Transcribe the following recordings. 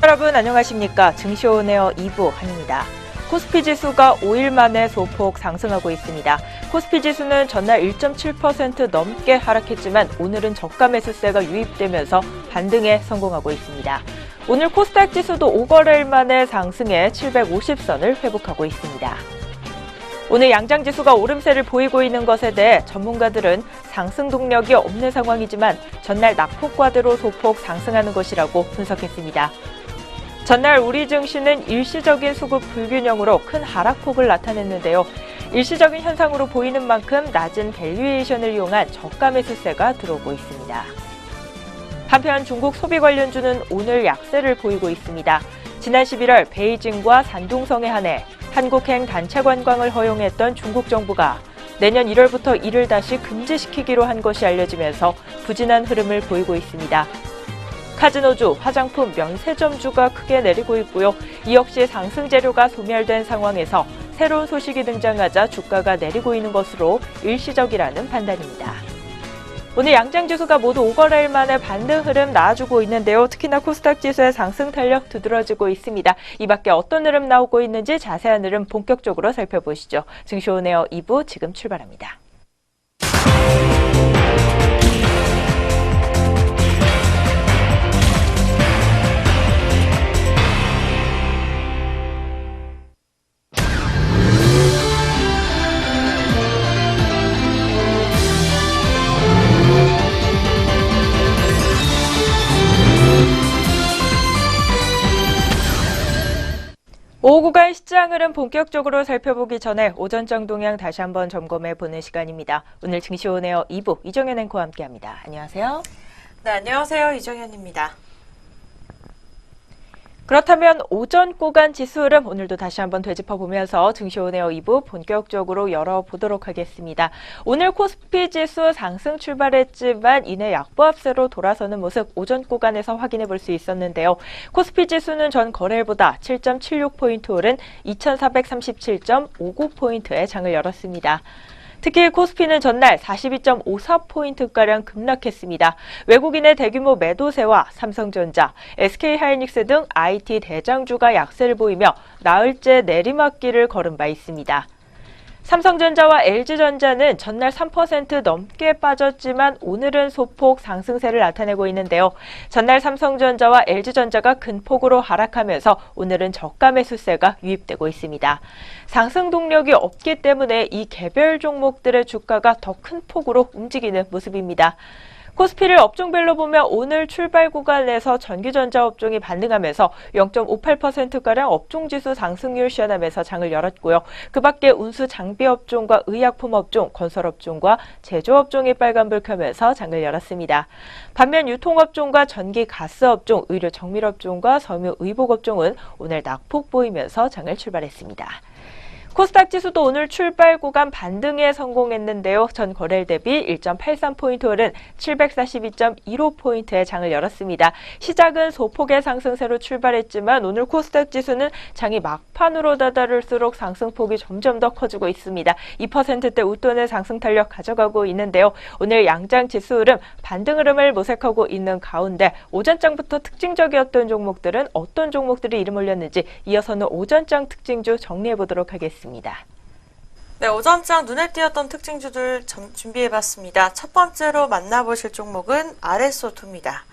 여러분 안녕하십니까? 증시오네어 2부 한입니다. 코스피 지수가 5일 만에 소폭 상승하고 있습니다. 코스피 지수는 전날 1.7% 넘게 하락했지만 오늘은 저가 매수세가 유입되면서 반등에 성공하고 있습니다. 오늘 코스닥 지수도 5거래일 만에 상승해 750선을 회복하고 있습니다. 오늘 양장지수가 오름세를 보이고 있는 것에 대해 전문가들은 상승 동력이 없는 상황이지만 전날 낙폭과대로 소폭 상승하는 것이라고 분석했습니다. 전날 우리 증시는 일시적인 수급 불균형으로 큰 하락폭을 나타냈는데요. 일시적인 현상으로 보이는 만큼 낮은 밸류에이션을 이용한 저가 매수세가 들어오고 있습니다. 한편 중국 소비 관련주는 오늘 약세를 보이고 있습니다. 지난 11월 베이징과 산둥성에 한해 한국행 단체 관광을 허용했던 중국 정부가 내년 1월부터 이를 다시 금지시키기로 한 것이 알려지면서 부진한 흐름을 보이고 있습니다. 카지노주, 화장품, 면세점주가 크게 내리고 있고요. 이 역시 상승 재료가 소멸된 상황에서 새로운 소식이 등장하자 주가가 내리고 있는 것으로 일시적이라는 판단입니다. 오늘 양장지수가 모두 5거래일 만에 반등 흐름 나와주고 있는데요. 특히나 코스닥 지수의 상승 탄력 두드러지고 있습니다. 이 밖에 어떤 흐름 나오고 있는지 자세한 흐름 본격적으로 살펴보시죠. 증시오네어 2부 지금 출발합니다. 오후 구간 시장 흐름 본격적으로 살펴보기 전에 오전장 동향 다시 한번 점검해보는 시간입니다. 오늘 증시오네어 2부 이정현 앵커와 함께합니다. 안녕하세요. 네, 안녕하세요. 이정현입니다. 그렇다면 오전 구간 지수 흐름 오늘도 다시 한번 되짚어보면서 증시오네어 2부 본격적으로 열어보도록 하겠습니다. 오늘 코스피 지수 상승 출발했지만 이내 약보합세로 돌아서는 모습 오전 구간에서 확인해 볼 수 있었는데요. 코스피 지수는 전 거래일보다 7.76포인트 오른 2437.59포인트의 장을 열었습니다. 특히 코스피는 전날 42.54포인트가량 급락했습니다. 외국인의 대규모 매도세와 삼성전자, SK하이닉스 등 IT 대장주가 약세를 보이며 나흘째 내리막길을 걸은 바 있습니다. 삼성전자와 LG전자는 전날 3% 넘게 빠졌지만 오늘은 소폭 상승세를 나타내고 있는데요. 전날 삼성전자와 LG전자가 큰 폭으로 하락하면서 오늘은 저가 매수세가 유입되고 있습니다. 상승 동력이 없기 때문에 이 개별 종목들의 주가가 더 큰 폭으로 움직이는 모습입니다. 코스피를 업종별로 보면 오늘 출발 구간에서 전기전자 업종이 반등하면서 0.58%가량 업종지수 상승률 시현하면서 장을 열었고요. 그 밖에 운수 장비 업종과 의약품 업종, 건설업종과 제조업종이 빨간불 켜면서 장을 열었습니다. 반면 유통업종과 전기 가스 업종, 의료 정밀업종과 섬유 의복업종은 오늘 낙폭 보이면서 장을 출발했습니다. 코스닥 지수도 오늘 출발 구간 반등에 성공했는데요. 전 거래일 대비 1.83포인트 오른 742.15포인트의 장을 열었습니다. 시작은 소폭의 상승세로 출발했지만 오늘 코스닥 지수는 장이 막판으로 다다를수록 상승폭이 점점 더 커지고 있습니다. 2%대 웃도는 상승 탄력 가져가고 있는데요. 오늘 양장 지수 흐름, 반등 흐름을 모색하고 있는 가운데 오전장부터 특징적이었던 종목들은 어떤 종목들이 이름 올렸는지 이어서는 오전장 특징주 정리해보도록 하겠습니다. 네, 오전장 눈에 띄었던 특징주들 준비해봤습니다. 첫 번째로 만나보실 종목은 RS오토입니다.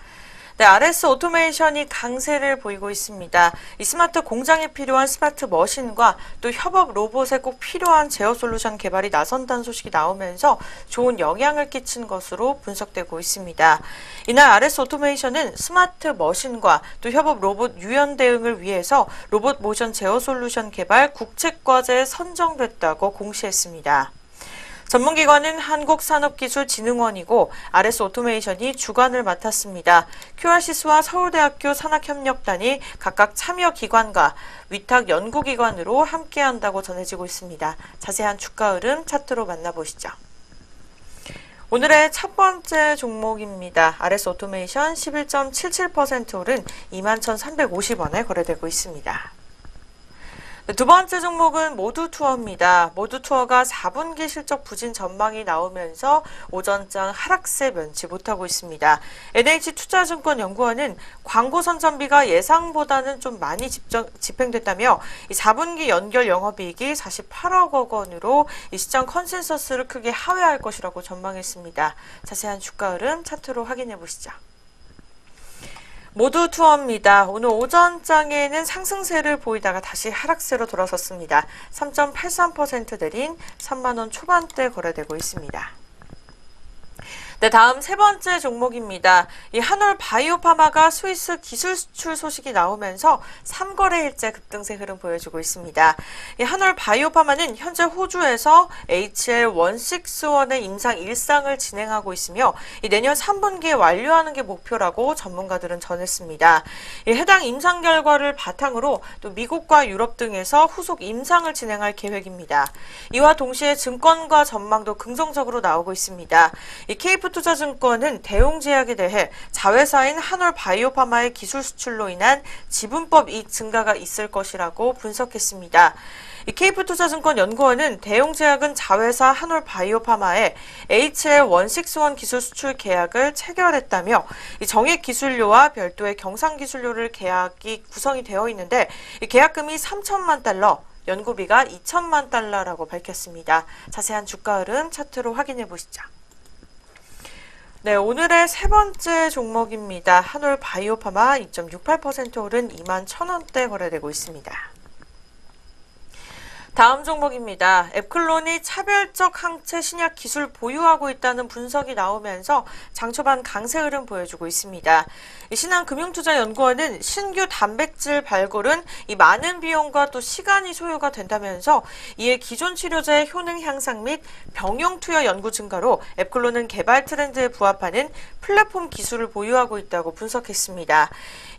네, RS 오토메이션이 강세를 보이고 있습니다. 이 스마트 공장에 필요한 스마트 머신과 또 협업 로봇에 꼭 필요한 제어 솔루션 개발이 나선다는 소식이 나오면서 좋은 영향을 끼친 것으로 분석되고 있습니다. 이날 RS 오토메이션은 스마트 머신과 또 협업 로봇 유연 대응을 위해서 로봇 모션 제어 솔루션 개발 국책과제에 선정됐다고 공시했습니다. 전문기관은 한국산업기술진흥원이고 RS 오토메이션이 주관을 맡았습니다. QRCS와 서울대학교 산학협력단이 각각 참여기관과 위탁연구기관으로 함께한다고 전해지고 있습니다. 자세한 주가 흐름 차트로 만나보시죠. 오늘의 첫 번째 종목입니다. RS 오토메이션 11.77% 오른 21,350원에 거래되고 있습니다. 두 번째 종목은 모두투어입니다. 모두투어가 4분기 실적 부진 전망이 나오면서 오전장 하락세 면치 못하고 있습니다. NH투자증권연구원은 광고 선전비가 예상보다는 좀 많이 집행됐다며 이 4분기 연결 영업이익이 48억 원으로 이 시장 컨센서스를 크게 하회할 것이라고 전망했습니다. 자세한 주가 흐름 차트로 확인해 보시죠. 모두 투어입니다. 오늘 오전장에는 상승세를 보이다가 다시 하락세로 돌아섰습니다. 3.83% 내린 3만 원 초반대 거래되고 있습니다. 네, 다음 세 번째 종목입니다. 이 한올 바이오파마가 스위스 기술 수출 소식이 나오면서 3거래일째 급등세 흐름 보여주고 있습니다. 이 한올 바이오파마는 현재 호주에서 HL161의 임상 1상을 진행하고 있으며 이 내년 3분기에 완료하는 게 목표라고 전문가들은 전했습니다. 이 해당 임상 결과를 바탕으로 또 미국과 유럽 등에서 후속 임상을 진행할 계획입니다. 이와 동시에 증권가 전망도 긍정적으로 나오고 있습니다. 이 투자증권은 대웅제약에 대해 자회사인 한올 바이오파마의 기술 수출로 인한 지분법 이익 증가가 있을 것이라고 분석했습니다. 케이프투자증권 연구원은 대웅제약은 자회사 한올 바이오파마에 HL161 기술 수출 계약을 체결했다며 정액 기술료와 별도의 경상 기술료를 계약이 구성이 되어 있는데 계약금이 3천만 달러, 연구비가 2천만 달러라고 밝혔습니다. 자세한 주가 흐름 차트로 확인해 보시죠. 네, 오늘의 세 번째 종목입니다. 한올 바이오파마 2.68% 오른 2만 1,000원대 거래되고 있습니다. 다음 종목입니다. 앱클론이 차별적 항체 신약 기술 보유하고 있다는 분석이 나오면서 장 초반 강세 흐름 보여주고 있습니다. 신한금융투자연구원은 신규 단백질 발굴은 이 많은 비용과 또 시간이 소요가 된다면서 이에 기존 치료제의 효능 향상 및 병용 투여 연구 증가로 앱클론은 개발 트렌드에 부합하는 플랫폼 기술을 보유하고 있다고 분석했습니다.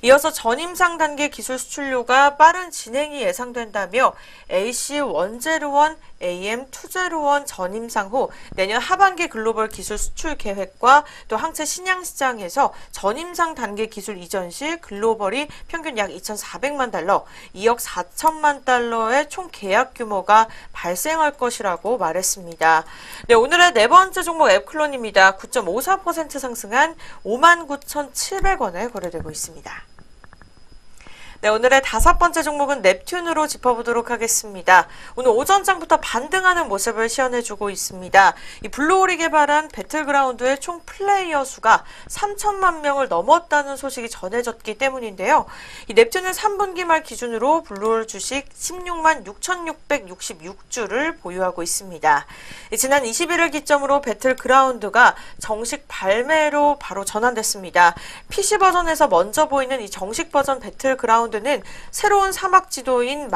이어서 전임상 단계 기술 수출료가 빠른 진행이 예상된다며 AC101, AM201 전임상 후 내년 하반기 글로벌 기술 수출 계획과 또 항체 신약 시장에서 전임상 단계 기술 이전 시 글로벌이 평균 약 2,400만 달러, 2억 4천만 달러의 총 계약 규모가 발생할 것이라고 말했습니다. 네, 오늘의 네 번째 종목 앱클론입니다. 9.54% 상승한 59,700원에 거래되고 있습니다. 네, 오늘의 다섯 번째 종목은 넵튠으로 짚어보도록 하겠습니다. 오늘 오전장부터 반등하는 모습을 시연해주고 있습니다. 이 블루홀이 개발한 배틀그라운드의 총 플레이어 수가 3천만 명을 넘었다는 소식이 전해졌기 때문인데요. 이 넵튠은 3분기 말 기준으로 블루홀 주식 16만 6,666주를 보유하고 있습니다. 지난 21일 기점으로 배틀그라운드가 정식 발매로 바로 전환됐습니다. PC 버전에서 먼저 보이는 이 정식 버전 배틀그라운드 는 새로운 사막 지도인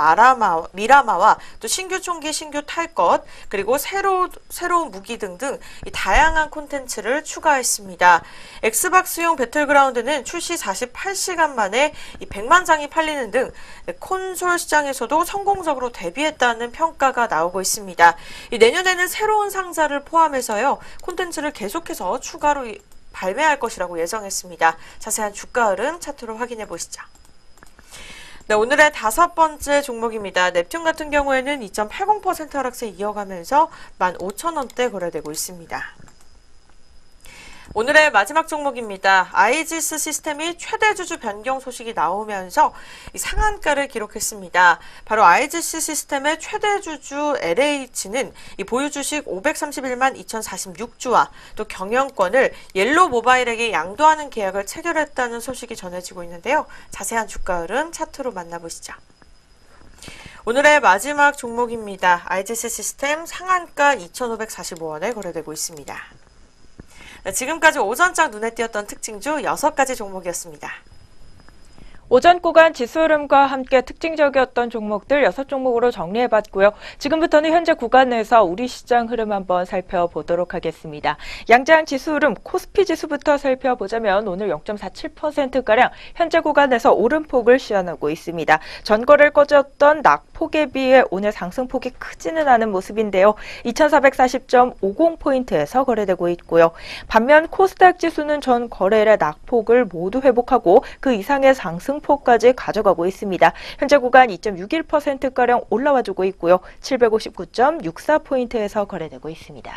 미라마와 또 신규 총기, 신규 탈 것, 그리고 새로운 무기 등등 다양한 콘텐츠를 추가했습니다. 엑스박스용 배틀그라운드는 출시 48시간 만에 100만 장이 팔리는 등 콘솔 시장에서도 성공적으로 데뷔했다는 평가가 나오고 있습니다. 내년에는 새로운 상자를 포함해서요, 콘텐츠를 계속해서 추가로 발매할 것이라고 예정했습니다. 자세한 주가 흐름 차트로 확인해 보시죠. 네, 오늘의 다섯 번째 종목입니다. 넵튠 같은 경우에는 2.80% 하락세 이어가면서 15,000원대 거래되고 있습니다. 오늘의 마지막 종목입니다. 아이지스 시스템이 최대 주주 변경 소식이 나오면서 상한가를 기록했습니다. 바로 아이지스 시스템의 최대 주주 LH는 이 보유 주식 531만 2,046주와 또 경영권을 옐로 모바일에게 양도하는 계약을 체결했다는 소식이 전해지고 있는데요. 자세한 주가 흐름 차트로 만나보시죠. 오늘의 마지막 종목입니다. 아이지스 시스템 상한가 2,545원에 거래되고 있습니다. 지금까지 오전장 눈에 띄었던 특징주 6가지 종목이었습니다. 오전 구간 지수 흐름과 함께 특징적이었던 종목들 6종목으로 정리해봤고요. 지금부터는 현재 구간에서 우리 시장 흐름 한번 살펴보도록 하겠습니다. 양장 지수 흐름 코스피 지수부터 살펴보자면 오늘 0.47%가량 현재 구간에서 오름폭을 시현하고 있습니다. 전거래를 꺼졌던 낙폭에 비해 오늘 상승폭이 크지는 않은 모습인데요. 2440.50포인트에서 거래되고 있고요. 반면 코스닥 지수는 전 거래일의 낙폭을 모두 회복하고 그 이상의 상승 상승폭까지 가져가고 있습니다. 현재 구간 2.61%가량 올라와주고 있고요. 759.64포인트에서 거래되고 있습니다.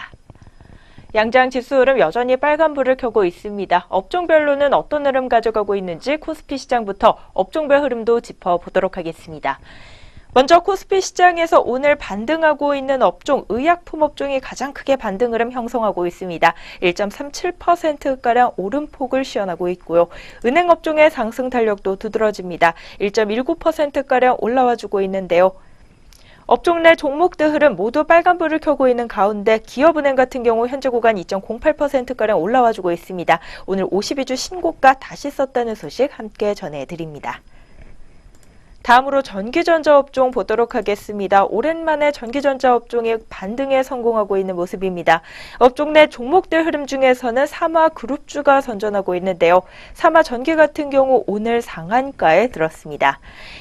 양장 지수 흐름 여전히 빨간불을 켜고 있습니다. 업종별로는 어떤 흐름 가져가고 있는지 코스피 시장부터 업종별 흐름도 짚어보도록 하겠습니다. 먼저 코스피 시장에서 오늘 반등하고 있는 업종, 의약품 업종이 가장 크게 반등 흐름 형성하고 있습니다. 1.37%가량 오름폭을 시현하고 있고요. 은행 업종의 상승 탄력도 두드러집니다. 1.19%가량 올라와주고 있는데요. 업종 내 종목들 흐름 모두 빨간불을 켜고 있는 가운데 기업은행 같은 경우 현재 구간 2.08%가량 올라와주고 있습니다. 오늘 52주 신고가 다시 썼다는 소식 함께 전해드립니다. 다음으로 전기전자 업종 보도록 하겠습니다. 오랜만에 전기전자 업종이 반등에 성공하고 있는 모습입니다. 업종 내 종목들 흐름 중에서는 삼화그룹주가 선전하고 있는데요. 삼화전기 같은 경우 오늘 상한가에 들었습니다.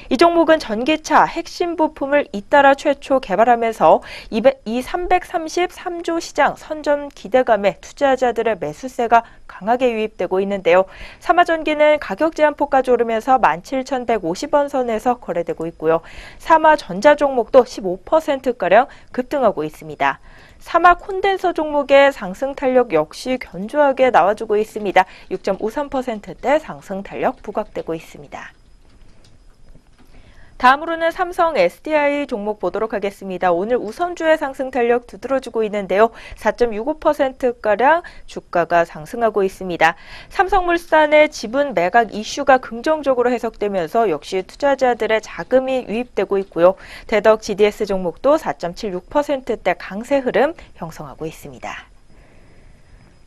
이 종목은 전기차 핵심 부품을 잇따라 최초 개발하면서 이 333조 시장 선점 기대감에 투자자들의 매수세가 강하게 유입되고 있는데요. 삼화전기는 가격 제한폭까지 오르면서 17,150원 선에서 거래되고 있고요. 삼화전자 종목도 15%가량 급등하고 있습니다. 삼화 콘덴서 종목의 상승 탄력 역시 견조하게 나와주고 있습니다. 6.53%대 상승 탄력 부각되고 있습니다. 다음으로는 삼성 SDI 종목 보도록 하겠습니다. 오늘 우선주의 상승 탄력 두드러지고 있는데요. 4.65%가량 주가가 상승하고 있습니다. 삼성물산의 지분 매각 이슈가 긍정적으로 해석되면서 역시 투자자들의 자금이 유입되고 있고요. 대덕 GDS 종목도 4.76%대 강세 흐름 형성하고 있습니다.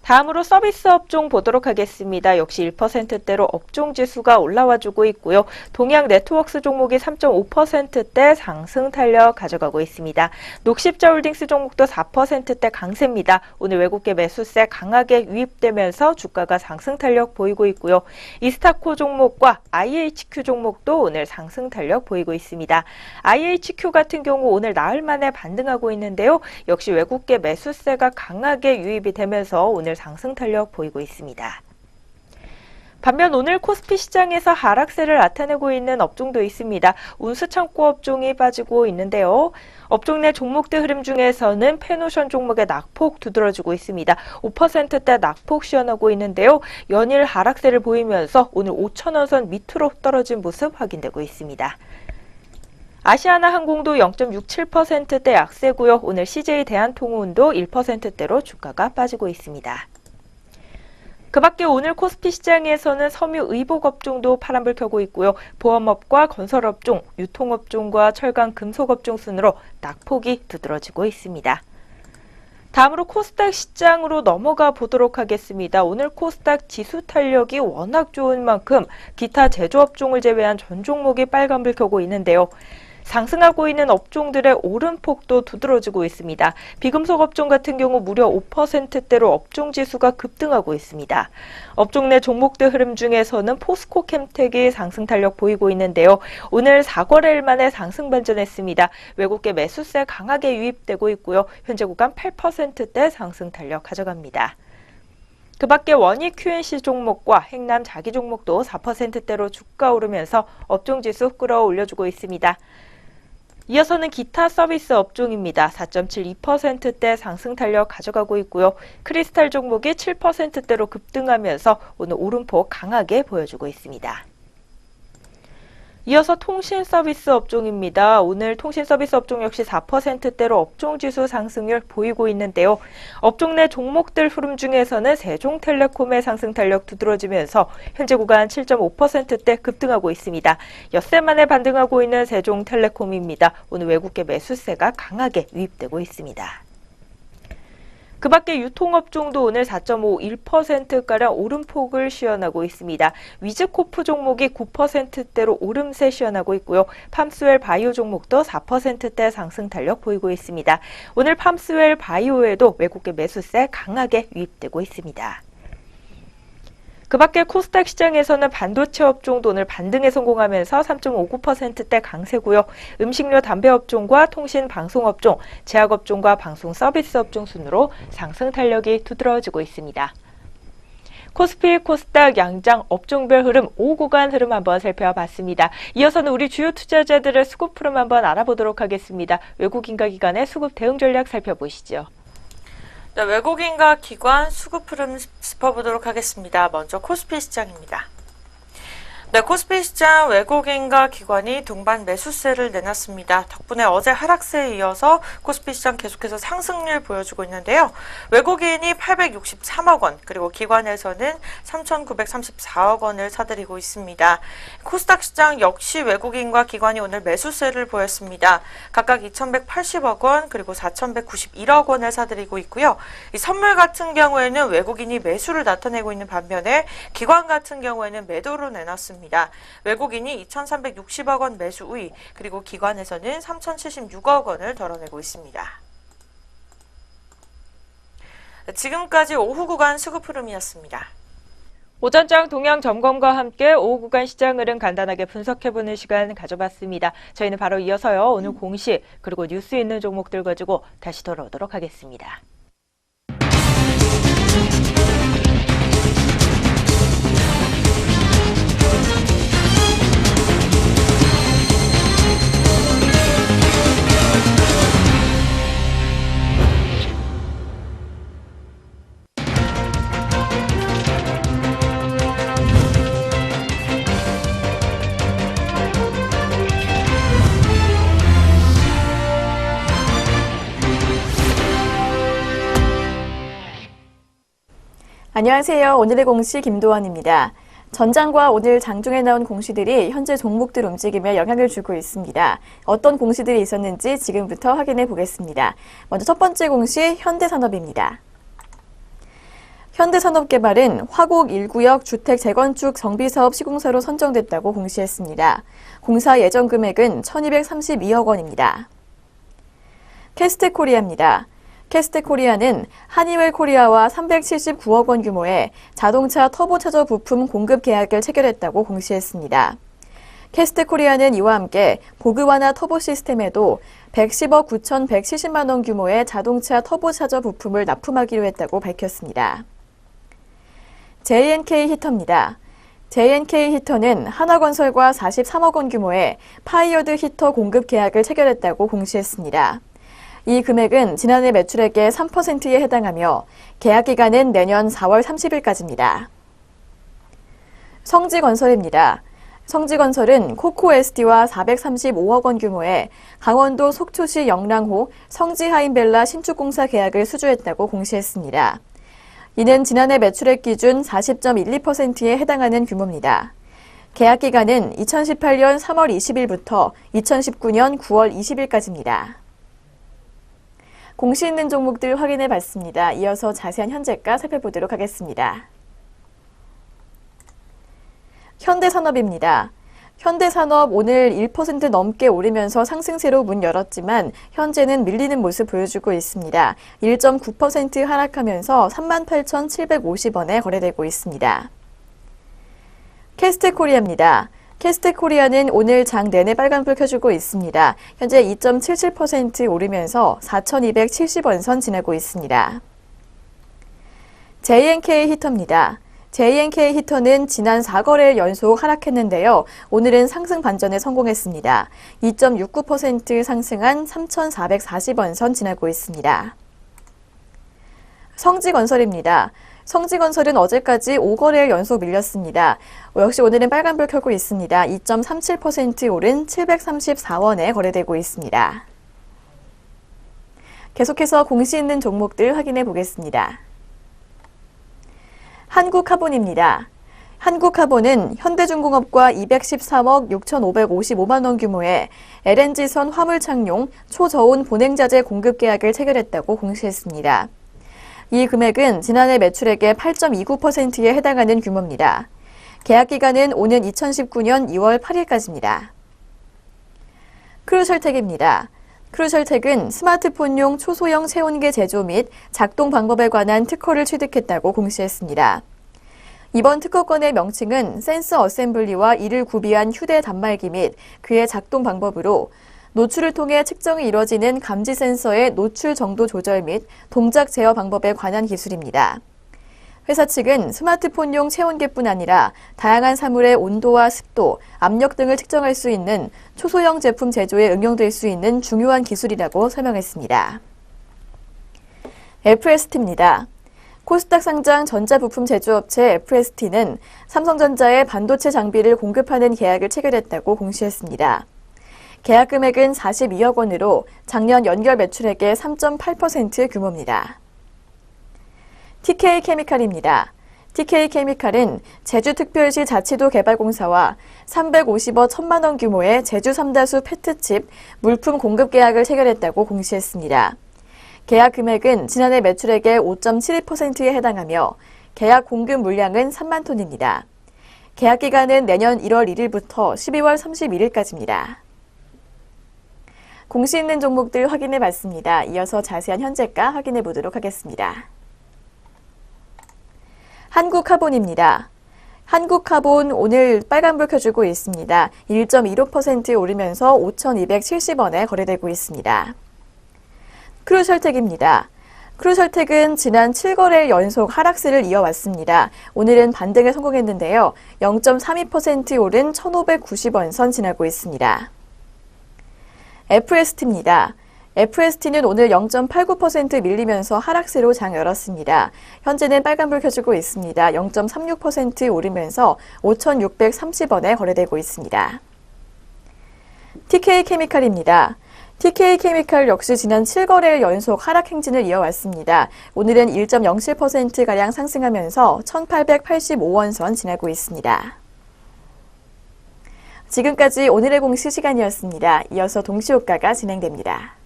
다음으로 서비스 업종 보도록 하겠습니다. 역시 1%대로 업종 지수가 올라와주고 있고요. 동양 네트워크스 종목이 3.5%대 상승 탄력 가져가고 있습니다. 녹십자홀딩스 종목도 4%대 강세입니다. 오늘 외국계 매수세 강하게 유입되면서 주가가 상승 탄력 보이고 있고요. 이스타코 종목과 IHQ 종목도 오늘 상승 탄력 보이고 있습니다. IHQ 같은 경우 오늘 나흘 만에 반등하고 있는데요. 역시 외국계 매수세가 강하게 유입이 되면서 오늘 상승 탄력 보이고 있습니다. 반면 오늘 코스피 시장에서 하락세를 나타내고 있는 업종도 있습니다. 운수창고 업종이 빠지고 있는데요. 업종 내 종목들 흐름 중에서는 페노션 종목의 낙폭 두드러지고 있습니다. 5%대 낙폭 시현하고 있는데요. 연일 하락세를 보이면서 오늘 5,000원 선 밑으로 떨어진 모습 확인되고 있습니다. 아시아나항공도 0.67%대 약세고요. 오늘 CJ 대한통운도 1%대로 주가가 빠지고 있습니다. 그 밖에 오늘 코스피 시장에서는 섬유의복 업종도 파란불 켜고 있고요. 보험업과 건설업종, 유통업종과 철강 금속업종 순으로 낙폭이 두드러지고 있습니다. 다음으로 코스닥 시장으로 넘어가 보도록 하겠습니다. 오늘 코스닥 지수 탄력이 워낙 좋은 만큼 기타 제조업종을 제외한 전 종목이 빨간불 켜고 있는데요. 상승하고 있는 업종들의 오름폭도 두드러지고 있습니다. 비금속 업종 같은 경우 무려 5%대로 업종 지수가 급등하고 있습니다. 업종 내 종목들 흐름 중에서는 포스코 캠텍이 상승 탄력 보이고 있는데요. 오늘 4거래일 만에 상승 반전했습니다. 외국계 매수세 강하게 유입되고 있고요. 현재 구간 8%대 상승 탄력 가져갑니다. 그 밖에 원익 QNC 종목과 행남 자기 종목도 4%대로 주가 오르면서 업종지수 끌어올려주고 있습니다. 이어서는 기타 서비스 업종입니다. 4.72%대 상승 탄력 가져가고 있고요. 크리스탈 종목이 7%대로 급등하면서 오늘 오름폭 강하게 보여주고 있습니다. 이어서 통신 서비스 업종입니다. 오늘 통신 서비스 업종 역시 4%대로 업종지수 상승률 보이고 있는데요. 업종 내 종목들 흐름 중에서는 세종텔레콤의 상승 탄력 두드러지면서 현재 구간 7.5%대 급등하고 있습니다. 엿새 만에 반등하고 있는 세종텔레콤입니다. 오늘 외국계 매수세가 강하게 유입되고 있습니다. 그 밖에 유통업종도 오늘 4.51%가량 오름폭을 시현하고 있습니다. 위즈코프 종목이 9%대로 오름세 시현하고 있고요. 팜스웰 바이오 종목도 4%대 상승 탄력 보이고 있습니다. 오늘 팜스웰 바이오에도 외국계 매수세 강하게 유입되고 있습니다. 그 밖에 코스닥 시장에서는 반도체 업종도 오늘 반등에 성공하면서 3.59%대 강세고요. 음식료 담배 업종과 통신 방송 업종, 제약 업종과 방송 서비스 업종 순으로 상승 탄력이 두드러지고 있습니다. 코스피, 코스닥 양장 업종별 흐름 5구간 흐름 한번 살펴봤습니다. 이어서는 우리 주요 투자자들의 수급 흐름 한번 알아보도록 하겠습니다. 외국인과 기관의 수급 대응 전략 살펴보시죠. 네, 외국인과 기관 수급 흐름 짚어보도록 하겠습니다. 먼저 코스피 시장입니다. 네, 코스피 시장 외국인과 기관이 동반 매수세를 내놨습니다. 덕분에 어제 하락세에 이어서 코스피 시장 계속해서 상승률 보여주고 있는데요. 외국인이 863억 원, 그리고 기관에서는 3,934억 원을 사들이고 있습니다. 코스닥 시장 역시 외국인과 기관이 오늘 매수세를 보였습니다. 각각 2,180억 원, 그리고 4,191억 원을 사들이고 있고요. 이 선물 같은 경우에는 외국인이 매수를 나타내고 있는 반면에 기관 같은 경우에는 매도로 내놨습니다. 외국인이 2,360억 원 매수 우위, 그리고 기관에서는 3,076억 원을 덜어내고 있습니다. 지금까지 오후 구간 수급 흐름이었습니다. 오전장 동향 점검과 함께 오후 구간 시장 흐름 간단하게 분석해보는 시간 가져봤습니다. 저희는 바로 이어서요, 오늘 공시 그리고 뉴스 있는 종목들 가지고 다시 돌아오도록 하겠습니다. 안녕하세요. 오늘의 공시 김도원입니다. 전장과 오늘 장중에 나온 공시들이 현재 종목들 움직임에 영향을 주고 있습니다. 어떤 공시들이 있었는지 지금부터 확인해 보겠습니다. 먼저 첫 번째 공시 현대산업입니다. 현대산업개발은 화곡 1구역 주택 재건축 정비사업 시공사로 선정됐다고 공시했습니다. 공사 예정 금액은 1,232억 원입니다. 캐스트코리아입니다. 캐스트코리아는 하니웰 코리아와 379억 원 규모의 자동차 터보차저 부품 공급 계약을 체결했다고 공시했습니다. 캐스트코리아는 이와 함께 보그와나 터보 시스템에도 110억 9,170만 원 규모의 자동차 터보차저 부품을 납품하기로 했다고 밝혔습니다. JNK 히터입니다. JNK 히터는 한화건설과 43억 원 규모의 파이어드 히터 공급 계약을 체결했다고 공시했습니다. 이 금액은 지난해 매출액의 3%에 해당하며 계약 기간은 내년 4월 30일까지입니다. 성지건설입니다. 성지건설은 코코SD와 435억 원 규모의 강원도 속초시 영랑호 성지하인벨라 신축공사 계약을 수주했다고 공시했습니다. 이는 지난해 매출액 기준 40.12%에 해당하는 규모입니다. 계약 기간은 2018년 3월 20일부터 2019년 9월 20일까지입니다. 공시 있는 종목들 확인해 봤습니다. 이어서 자세한 현재가 살펴보도록 하겠습니다. 현대산업입니다. 현대산업 오늘 1% 넘게 오르면서 상승세로 문 열었지만 현재는 밀리는 모습 보여주고 있습니다. 1.9% 하락하면서 38,750원에 거래되고 있습니다. 캐스트코리아입니다. 캐스트코리아는 오늘 장 내내 빨간불 켜주고 있습니다. 현재 2.77% 오르면서 4,270원 선 지나고 있습니다. JNK 히터입니다. JNK 히터는 지난 4거래일 연속 하락했는데요. 오늘은 상승 반전에 성공했습니다. 2.69% 상승한 3,440원 선 지나고 있습니다. 성지건설입니다. 성지건설은 어제까지 5거래일 연속 밀렸습니다. 역시 오늘은 빨간불 켜고 있습니다. 2.37% 오른 734원에 거래되고 있습니다. 계속해서 공시 있는 종목들 확인해 보겠습니다. 한국카본입니다. 한국카본은 현대중공업과 213억 6,555만 원 규모의 LNG선 화물창용 초저온 보냉자재 공급 계약을 체결했다고 공시했습니다. 이 금액은 지난해 매출액의 8.29%에 해당하는 규모입니다. 계약 기간은 오는 2019년 2월 8일까지입니다. 크루셜텍입니다. 크루셜텍은 스마트폰용 초소형 체온계 제조 및 작동 방법에 관한 특허를 취득했다고 공시했습니다. 이번 특허권의 명칭은 센서 어셈블리와 이를 구비한 휴대 단말기 및 그의 작동 방법으로 노출을 통해 측정이 이뤄지는 감지 센서의 노출 정도 조절 및 동작 제어 방법에 관한 기술입니다. 회사 측은 스마트폰용 체온계뿐 아니라 다양한 사물의 온도와 습도, 압력 등을 측정할 수 있는 초소형 제품 제조에 응용될 수 있는 중요한 기술이라고 설명했습니다. FST입니다. 코스닥 상장 전자부품 제조업체 FST는 삼성전자에 반도체 장비를 공급하는 계약을 체결했다고 공시했습니다. 계약 금액은 42억 원으로 작년 연결 매출액의 3.8% 규모입니다. TK케미칼입니다. TK케미칼은 제주특별시 자치도 개발공사와 350억 1천만 원 규모의 제주 삼다수 페트칩 물품 공급 계약을 체결했다고 공시했습니다. 계약 금액은 지난해 매출액의 5.72%에 해당하며 계약 공급 물량은 3만 톤입니다. 계약 기간은 내년 1월 1일부터 12월 31일까지입니다. 공시 있는 종목들 확인해 봤습니다. 이어서 자세한 현재가 확인해 보도록 하겠습니다. 한국카본입니다. 한국카본 오늘 빨간불 켜주고 있습니다. 1.15% 오르면서 5,270원에 거래되고 있습니다. 크루셜텍입니다. 크루셜텍은 지난 7거래일 연속 하락세를 이어왔습니다. 오늘은 반등에 성공했는데요. 0.32% 오른 1,590원 선 지나고 있습니다. FST입니다. FST는 오늘 0.89% 밀리면서 하락세로 장 열었습니다. 현재는 빨간불 켜주고 있습니다. 0.36% 오르면서 5,630원에 거래되고 있습니다. TK케미칼입니다. TK케미칼 역시 지난 7거래일 연속 하락 행진을 이어왔습니다. 오늘은 1.07%가량 상승하면서 1,885원 선 지나고 있습니다. 지금까지 오늘의 공시 시간이었습니다. 이어서 동시효과가 진행됩니다.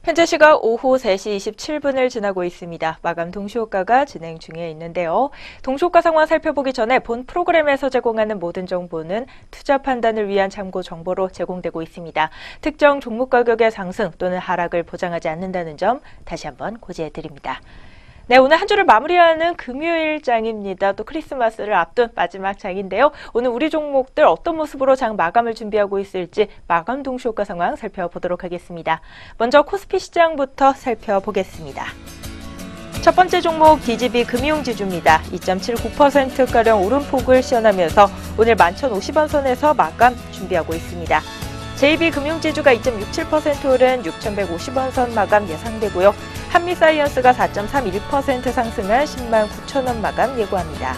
현재 시각 오후 3시 27분을 지나고 있습니다. 마감 동시효과가 진행 중에 있는데요. 동시효과 상황 살펴보기 전에 본 프로그램에서 제공하는 모든 정보는 투자 판단을 위한 참고 정보로 제공되고 있습니다. 특정 종목 가격의 상승 또는 하락을 보장하지 않는다는 점 다시 한번 고지해 드립니다. 네, 오늘 한 주를 마무리하는 금요일장입니다. 또 크리스마스를 앞둔 마지막 장인데요. 오늘 우리 종목들 어떤 모습으로 장 마감을 준비하고 있을지 마감 동시효과 상황 살펴보도록 하겠습니다. 먼저 코스피 시장부터 살펴보겠습니다. 첫 번째 종목 DGB 금융지주입니다. 2.79%가량 오름폭을 시현하면서 오늘 11,050원 선에서 마감 준비하고 있습니다. JB금융지주가 2.67% 오른 6,150원 선 마감 예상되고요. 한미사이언스가 4.31% 상승한 10만 9천원 마감 예고합니다.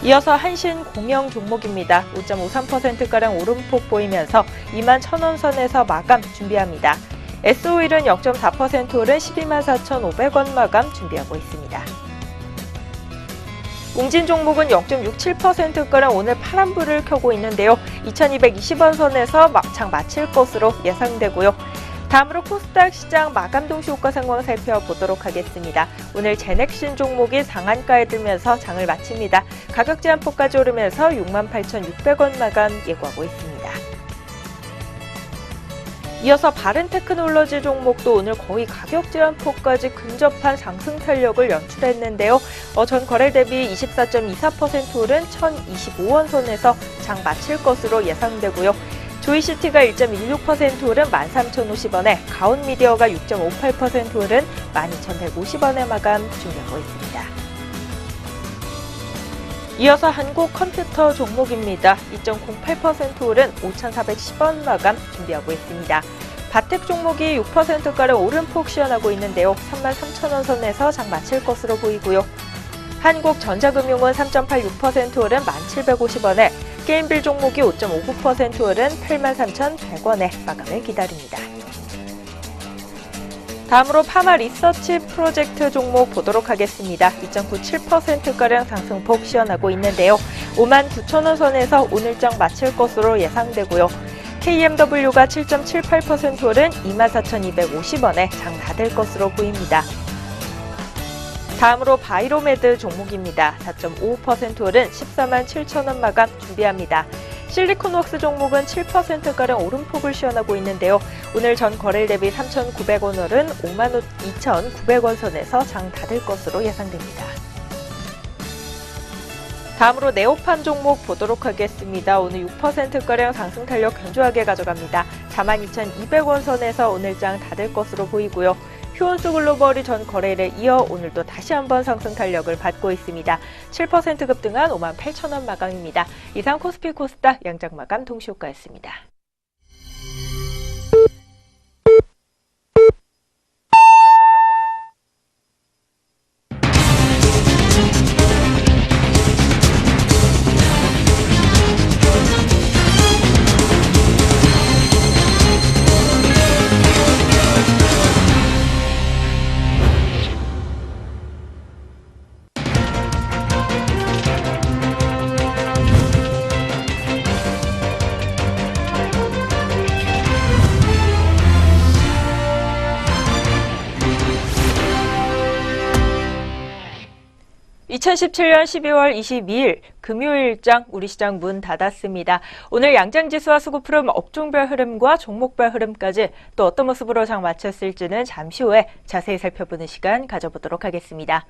이어서 한신공영 종목입니다. 5.53%가량 오름폭 보이면서 2만 1,000원 선에서 마감 준비합니다. SO일은 0.4% 오른 12만 4,500원 마감 준비하고 있습니다. 웅진 종목은 0.67%가량 오늘 파란불을 켜고 있는데요. 2,220원 선에서 장 마칠 것으로 예상되고요. 다음으로 코스닥 시장 마감 동시효과 상황 살펴보도록 하겠습니다. 오늘 제넥신 종목이 상한가에 들면서 장을 마칩니다. 가격 제한폭까지 오르면서 68,600원 마감 예고하고 있습니다. 이어서 바른테크놀로지 종목도 오늘 거의 가격 제한폭까지 근접한 상승 탄력을 연출했는데요. 전 거래 대비 24.24% 오른 1,025원 선에서 장 마칠 것으로 예상되고요. 조이시티가 1.16% 오른 13,050원에 가온미디어가 6.58% 오른 12,150원에 마감 준비하고 있습니다. 이어서 한국컴퓨터 종목입니다. 2.08% 오른 5,410원 마감 준비하고 있습니다. 바텍 종목이 6%가량 오름폭 시현하고 있는데요. 33,000원 선에서 장 마칠 것으로 보이고요. 한국전자금융은 3.86% 오른 1,750원에 게임빌 종목이 5.59% 오른 83,100원에 마감을 기다립니다. 다음으로 파마 리서치 프로젝트 종목 보도록 하겠습니다. 2.97%가량 상승폭 시현하고 있는데요. 59,000원 선에서 오늘장 마칠 것으로 예상되고요. KMW가 7.78% 오른 24,250원에 장 닫을 것으로 보입니다. 다음으로 바이로메드 종목입니다. 4.55% 오른 14만 7천원 마감 준비합니다. 실리콘웍스 종목은 7%가량 오름폭을 시현하고 있는데요. 오늘 전 거래일 대비 3,900원 오른 52,900원 선에서 장 닫을 것으로 예상됩니다. 다음으로 네오팜 종목 보도록 하겠습니다. 오늘 6%가량 상승 탄력 견조하게 가져갑니다. 42,200원 선에서 오늘 장 닫을 것으로 보이고요. 휴원수 글로벌이 전 거래일에 이어 오늘도 다시 한번 상승 탄력을 받고 있습니다. 7% 급등한 58,000원 마감입니다. 이상 코스피 코스닥 양장 마감 동시효과였습니다. (2017년 12월 22일) 금요일장 우리 시장 문 닫았습니다. 오늘 양장지수와 수급 흐름, 업종별 흐름과 종목별 흐름까지 또 어떤 모습으로 장 마쳤을지는 잠시 후에 자세히 살펴보는 시간 가져보도록 하겠습니다.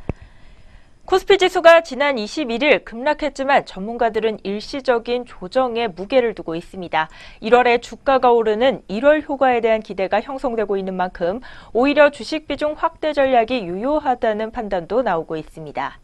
코스피 지수가 지난 21일 급락했지만 전문가들은 일시적인 조정에 무게를 두고 있습니다. 1월에 주가가 오르는 1월 효과에 대한 기대가 형성되고 있는 만큼 오히려 주식 비중 확대 전략이 유효하다는 판단도 나오고 있습니다.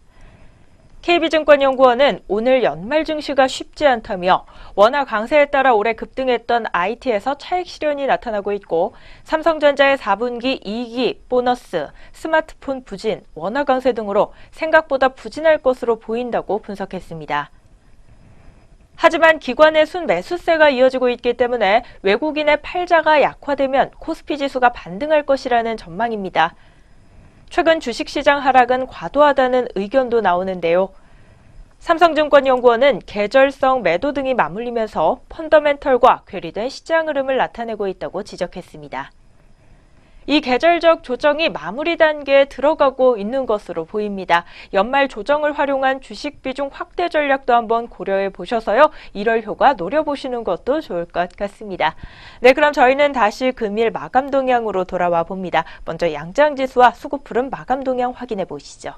KB증권연구원은 오늘 연말 증시가 쉽지 않다며 원화 강세에 따라 올해 급등했던 IT에서 차익 실현이 나타나고 있고 삼성전자의 4분기 이익이 보너스, 스마트폰 부진, 원화 강세 등으로 생각보다 부진할 것으로 보인다고 분석했습니다. 하지만 기관의 순매수세가 이어지고 있기 때문에 외국인의 팔자가 약화되면 코스피 지수가 반등할 것이라는 전망입니다. 최근 주식시장 하락은 과도하다는 의견도 나오는데요. 삼성증권연구원은 계절성 매도 등이 맞물리면서 펀더멘털과 괴리된 시장 흐름을 나타내고 있다고 지적했습니다. 이 계절적 조정이 마무리 단계에 들어가고 있는 것으로 보입니다. 연말 조정을 활용한 주식 비중 확대 전략도 한번 고려해 보셔서요. 1월 효과 노려보시는 것도 좋을 것 같습니다. 네, 그럼 저희는 다시 금일 마감 동향으로 돌아와 봅니다. 먼저 양장지수와 수급흐름 마감 동향 확인해 보시죠.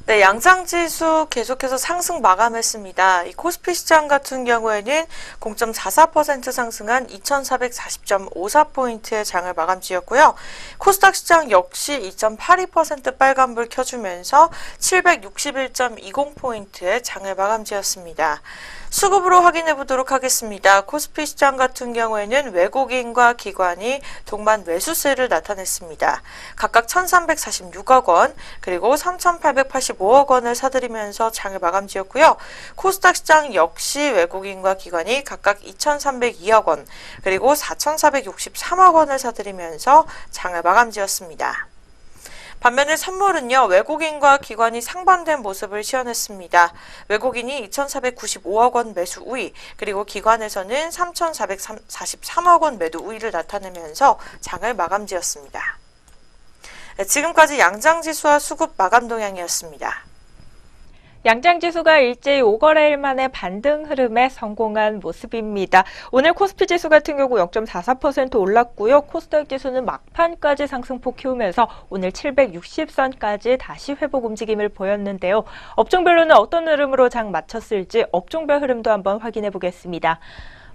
네, 양장지수 계속해서 상승 마감했습니다. 이 코스피 시장 같은 경우에는 0.44% 상승한 2440.54포인트의 장을 마감지었고요. 코스닥 시장 역시 2.82% 빨간불 켜주면서 761.20포인트의 장을 마감지었습니다. 수급으로 확인해 보도록 하겠습니다. 코스피 시장 같은 경우에는 외국인과 기관이 동반 매수세를 나타냈습니다. 각각 1,346억 원, 그리고 3,885억 원을 사들이면서 장을 마감지었고요. 코스닥 시장 역시 외국인과 기관이 각각 2,302억 원, 그리고 4,463억 원을 사들이면서 장을 마감지었습니다. 반면에 선물은요, 외국인과 기관이 상반된 모습을 시현했습니다. 외국인이 2,495억 원 매수 우위, 그리고 기관에서는 3,443억 원 매도 우위를 나타내면서 장을 마감지었습니다. 네, 지금까지 양장지수와 수급 마감 동향이었습니다. 양장지수가 일제히 5거래일 만에 반등 흐름에 성공한 모습입니다. 오늘 코스피 지수 같은 경우 0.44% 올랐고요. 코스닥 지수는 막판까지 상승폭 키우면서 오늘 760선까지 다시 회복 움직임을 보였는데요. 업종별로는 어떤 흐름으로 장 마쳤을지 업종별 흐름도 한번 확인해 보겠습니다.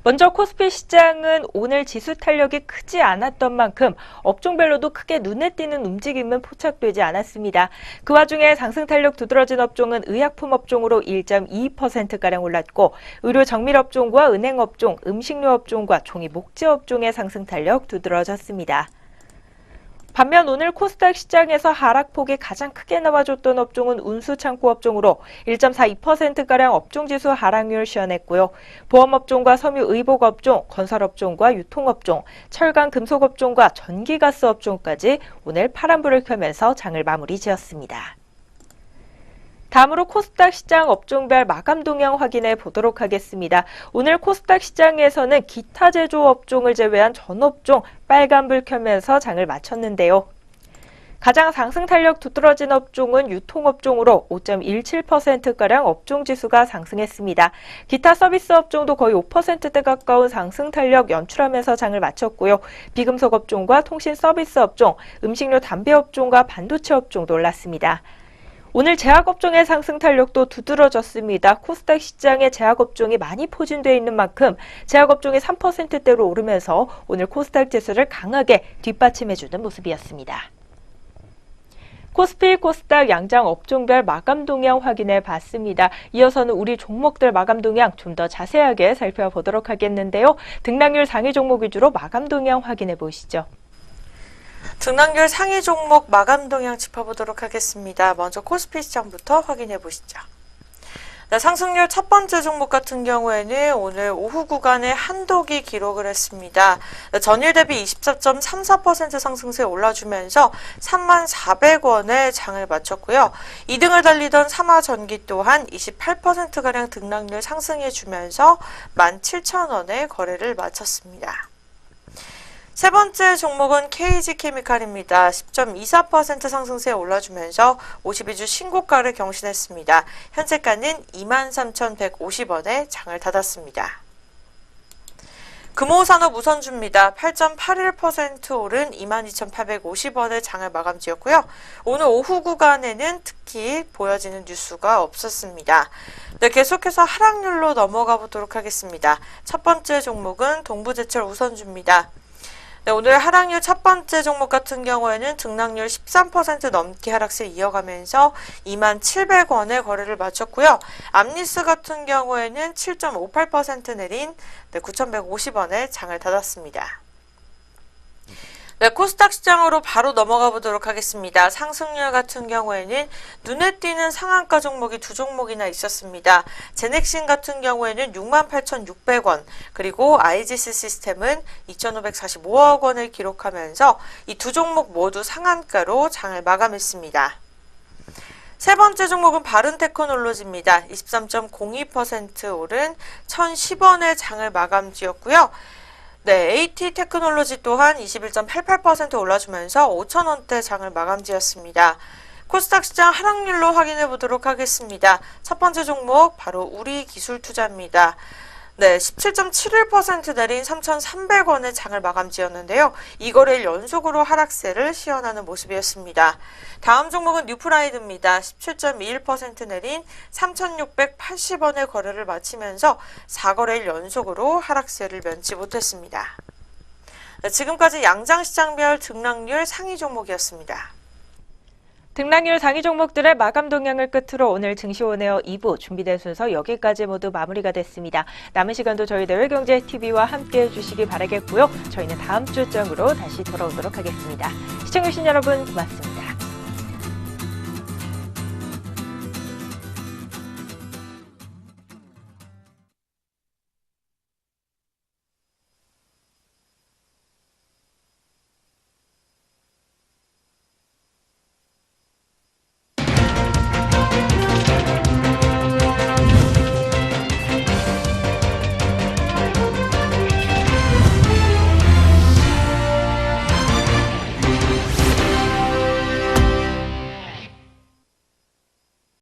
먼저 코스피 시장은 오늘 지수 탄력이 크지 않았던 만큼 업종별로도 크게 눈에 띄는 움직임은 포착되지 않았습니다. 그 와중에 상승 탄력 두드러진 업종은 의약품 업종으로 1.2%가량 올랐고 의료 정밀 업종과 은행 업종, 음식료 업종과 종이 목재 업종의 상승 탄력 두드러졌습니다. 반면 오늘 코스닥 시장에서 하락폭이 가장 크게 나와줬던 업종은 운수창고 업종으로 1.42%가량 업종지수 하락률 시현했고요. 보험업종과 섬유의복업종, 건설업종과 유통업종, 철강금속업종과 전기가스 업종까지 오늘 파란불을 켜면서 장을 마무리 지었습니다. 다음으로 코스닥 시장 업종별 마감 동향 확인해 보도록 하겠습니다. 오늘 코스닥 시장에서는 기타 제조 업종을 제외한 전 업종 빨간불 켜면서 장을 마쳤는데요. 가장 상승 탄력 두드러진 업종은 유통업종으로 5.17%가량 업종지수가 상승했습니다. 기타 서비스 업종도 거의 5%대 가까운 상승 탄력 연출하면서 장을 마쳤고요. 비금속 업종과 통신 서비스 업종, 음식료 담배 업종과 반도체 업종도 올랐습니다. 오늘 제약업종의 상승 탄력도 두드러졌습니다. 코스닥 시장에 제약업종이 많이 포진되어 있는 만큼 제약업종이 3%대로 오르면서 오늘 코스닥 지수를 강하게 뒷받침해주는 모습이었습니다. 코스피, 코스닥 양장 업종별 마감 동향 확인해 봤습니다. 이어서는 우리 종목들 마감 동향 좀 더 자세하게 살펴보도록 하겠는데요. 등락률 상위 종목 위주로 마감 동향 확인해 보시죠. 등락률 상위 종목 마감 동향 짚어보도록 하겠습니다. 먼저 코스피 시장부터 확인해 보시죠. 네, 상승률 첫 번째 종목 같은 경우에는 오늘 오후 구간에 한독이 기록을 했습니다. 네, 전일 대비 24.34% 상승세 올라주면서 34,400원에 장을 마쳤고요. 2등을 달리던 삼화전기 또한 28%가량 등락률 상승해주면서 17,000원에 거래를 마쳤습니다. 세 번째 종목은 KG케미칼입니다. 10.24% 상승세 올라주면서 52주 신고가를 경신했습니다. 현재가는 23,150원에 장을 닫았습니다. 금호산업 우선주입니다. 8.81% 오른 22,850원에 장을 마감지었고요. 오늘 오후 구간에는 특히 보여지는 뉴스가 없었습니다. 네, 계속해서 하락률로 넘어가 보도록 하겠습니다. 첫 번째 종목은 동부제철 우선주입니다. 네, 오늘 하락률 첫 번째 종목 같은 경우에는 등락률 13% 넘게 하락세 이어가면서 27,000원에 거래를 마쳤고요. 암리스 같은 경우에는 7.58% 내린 9,150원에 장을 닫았습니다. 네, 코스닥 시장으로 바로 넘어가 보도록 하겠습니다. 상승률 같은 경우에는 눈에 띄는 상한가 종목이 두 종목이나 있었습니다. 제넥신 같은 경우에는 68,600원, 그리고 IGC 시스템은 2,545억 원을 기록하면서 이 두 종목 모두 상한가로 장을 마감했습니다. 세 번째 종목은 바른테크놀로지입니다. 23.02% 오른 1,010원의 장을 마감지었고요. 네, AT 테크놀로지 또한 21.88% 올라주면서 5,000원대 장을 마감지었습니다. 코스닥 시장 하락률로 확인해 보도록 하겠습니다. 첫 번째 종목 바로 우리기술투자입니다. 네, 17.71% 내린 3,300원의 장을 마감지었는데요. 이 거래일 연속으로 하락세를 시현하는 모습이었습니다. 다음 종목은 뉴프라이드입니다. 17.21% 내린 3,680원의 거래를 마치면서 4거래일 연속으로 하락세를 면치 못했습니다. 네, 지금까지 양장시장별 등락률 상위 종목이었습니다. 등락률 상위 종목들의 마감 동향을 끝으로 오늘 증시오네어 2부 준비된 순서 여기까지 모두 마무리가 됐습니다. 남은 시간도 저희 내외경제TV와 함께해 주시기 바라겠고요. 저희는 다음 주점으로 다시 돌아오도록 하겠습니다. 시청해주신 여러분 고맙습니다.